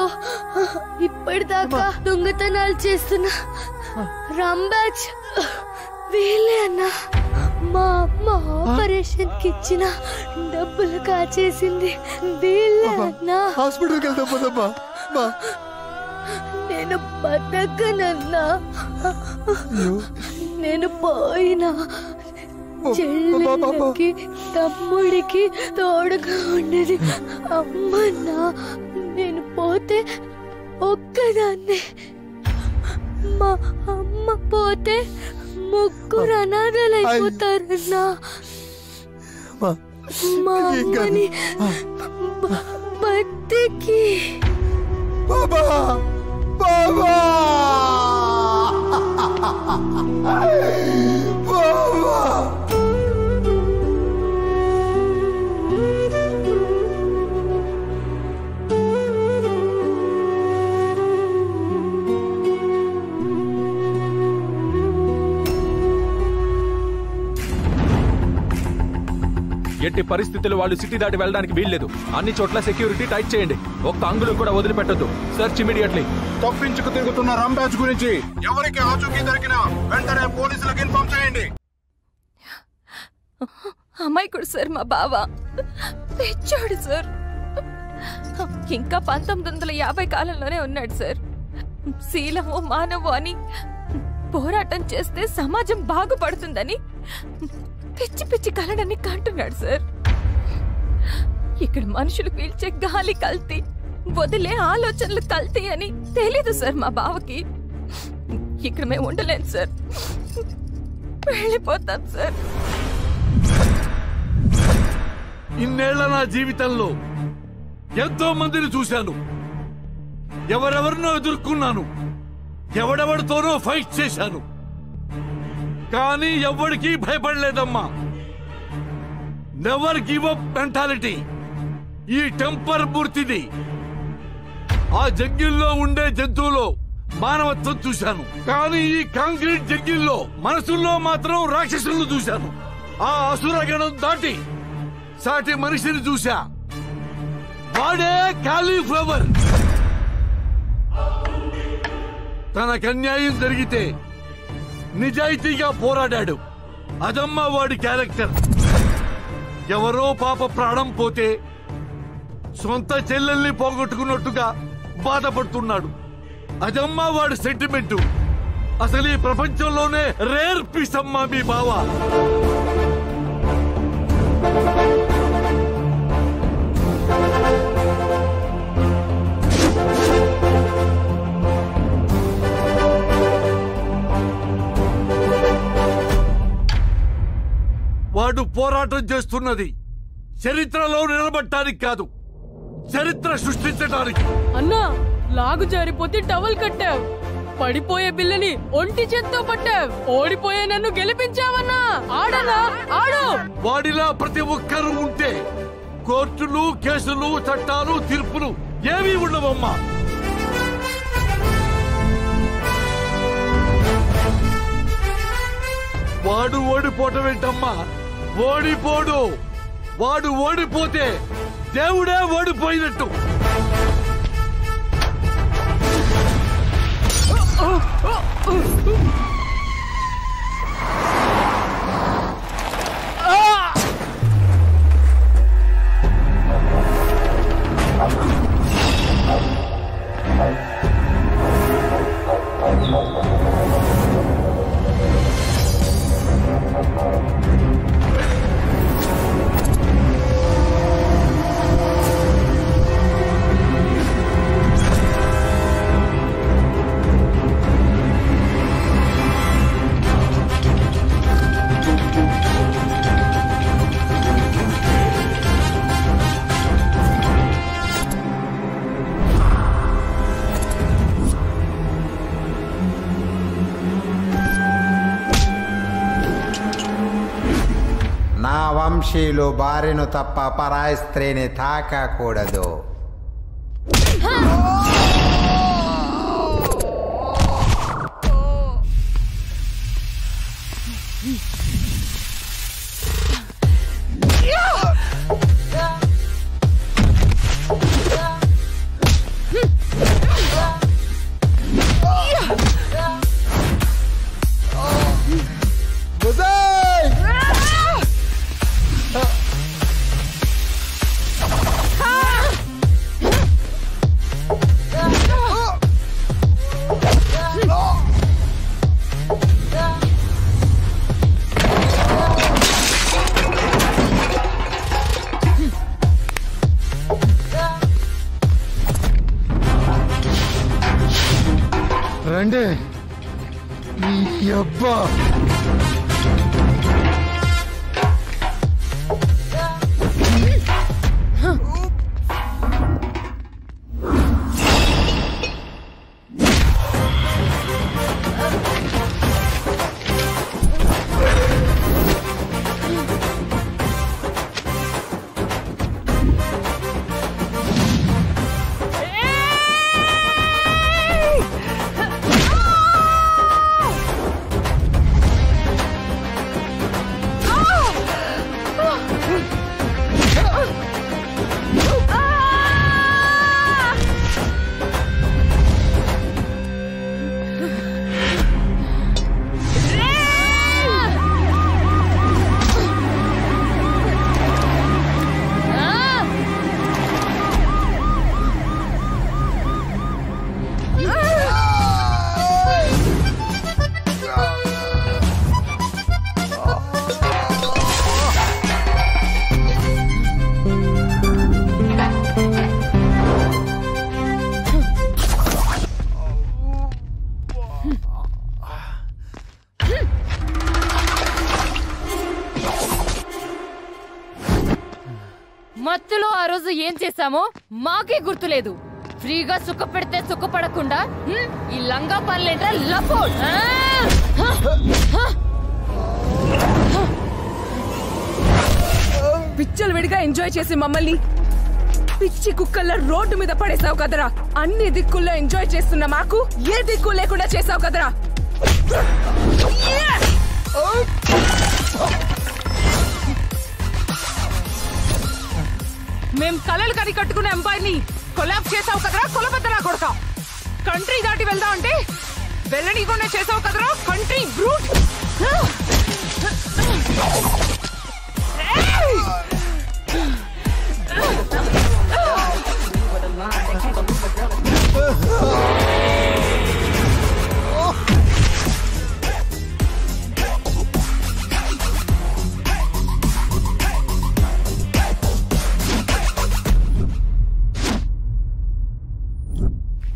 తో ఇప్పటిదాకా దొంగతనాలు చేస్తున్న రాంబాజ్ వీళ్ళే అన్నా. మా అమ్మ ఆపరేషన్ కి ఇచ్చిన డబ్బులు కాచేసింది వీళ్ళే అన్నా. హాస్పిటల్కి వెళ్తాం పదమ్మా. నేను బతకనన్నా. నేను పోయినా చెల్లెళ్ళకి తమ్ముడికి తోడుగా ఉండేది అమ్మన్నా. నేను పోతే ఒక్కదాన్ని, మా అమ్మ పోతే ముగ్గురు అనాథలైపోతారన్నా. మా అమ్మని బతికి బాబా బాబా బాబా ఎట్టి పరిస్థితుల్లో వాళ్ళు సిటీ దాటి వెళ్ళడానికి వీల్లేదు. అన్ని చోట్ల సెక్యూరిటీ టైట్ చేయండి. ఒక్క అంగుళం కూడా వదిలిపెట్టద్దు. Search immediately. తప్పించుకు తిరుగుతున్న రాంబాజ్ గురించి ఎవరికి ఆచూకీ దొరికినా వెంటనే పోలీసులకు ఇన్ఫార్మ్ చేయండి. అమ్మాయికుడు సార్, మా బావ తెచ్చాడు సార్. ఇంకా 1950 కాలంలోనే ఉన్నాడు సార్. శీలము మానవు అని పోరాటం చేస్తే సమాజం బాగుపడుతుందని పిచ్చి పిచ్చి కలడని కంటున్నాడు సార్. ఇక్కడ మనుషులు పీల్చే గాలి కల్తీ, వదిలే ఆలోచనలు కల్తీ అని తెలీదు సార్ మా బావకి. ఇక్కడ మేము ఉండలేం సార్, వెళ్ళిపోతాం సార్. ఇన్నేళ్ల నా జీవితంలో ఎంతో మందిని చూశాను, ఎవరెవరినో ఎదుర్కొన్నాను, ఎవడెవడితోనో ఫైట్ చేశాను, కానీ ఎవరికి భయపడలేదమ్మా. నెవర్ గివ్ అప్ మెంటాలిటీ ఈ టెంపర్ మూర్తిది. ఆ జంగిల్లో ఉండే జంతువులో మానవత్వం చూశాను, కానీ ఈ కాంక్రీట్ జంగిల్లో మనసుల్లో మాత్రం రాక్షసులను చూశాను. ఆ అసురగణం దాటి సాటి మనిషిని చూశా, వాడే కాలీఫ్లవర్. తనకు అన్యాయం జరిగితే నిజాయితీగా పోరాడాడు, అదమ్మా వాడి క్యారెక్టర్. ఎవరో పాప ప్రాణం పోతే సొంత చెల్లెల్ని పోగొట్టుకున్నట్టుగా బాధపడుతున్నాడు, అదమ్మా వాడి సెంటిమెంటు. అసలు ఈ ప్రపంచంలోనే రేర్ పీస్ అమ్మా మీ బావ. వాడు పోరాటం చేస్తున్నది చరిత్రలో నిలబడటానికి కాదు, చరిత్ర సృష్టించడానికి. అన్నా, లాగు జారిపోతే టవల్ కట్టావు, పడిపోయే బిల్లని ఒంటి చేత్తో పట్టావు, ఓడిపోయే నన్ను గెలిపించావన్నా. ఆడనా, ఆడు. వాడిలా ప్రతి ఒక్కరూ ఉంటే కోర్టులు, కేసులు, చట్టాలు, తీర్పులు ఏమీ ఉండవమ్మా. వాడు ఓడిపోవటం ఏంటమ్మా? ఓడిపోడు. వాడు ఓడిపోతే దేవుడే ఓడిపోయినట్టు. వంశీయులు భార్యను తప్ప పరాయి స్త్రీని తాకకూడదు. రండి ఈ అబ్బా మత్తులో ఆ రోజు ఏం చేశామో మాకే గుర్తులేదు. ఫ్రీగా సుఖపెడితే సుఖపడకుండా ఈ లంగా పనులేంట్రా లపోడ్. పిచ్చలు విడిగా ఎంజాయ్ చేసి మమ్మల్ని పిచ్చి కుక్కల్లా రోడ్డు మీద పడేసావు కదరా. అన్ని దిక్కుల్లో ఎంజాయ్ చేస్తున్న మాకు ఏ దిక్కు లేకుండా చేసావు కదరా. మేం కలలు కని కట్టుకున్న ఎంపైర్ ని కొలాబ్ చేసావు కదరా. కొలబద్దలా కొడక కంట్రీ దాటి వెళ్దా అంటే వెళ్ళనీకుండా చేసావు కదరా కంట్రీ బ్రూట్.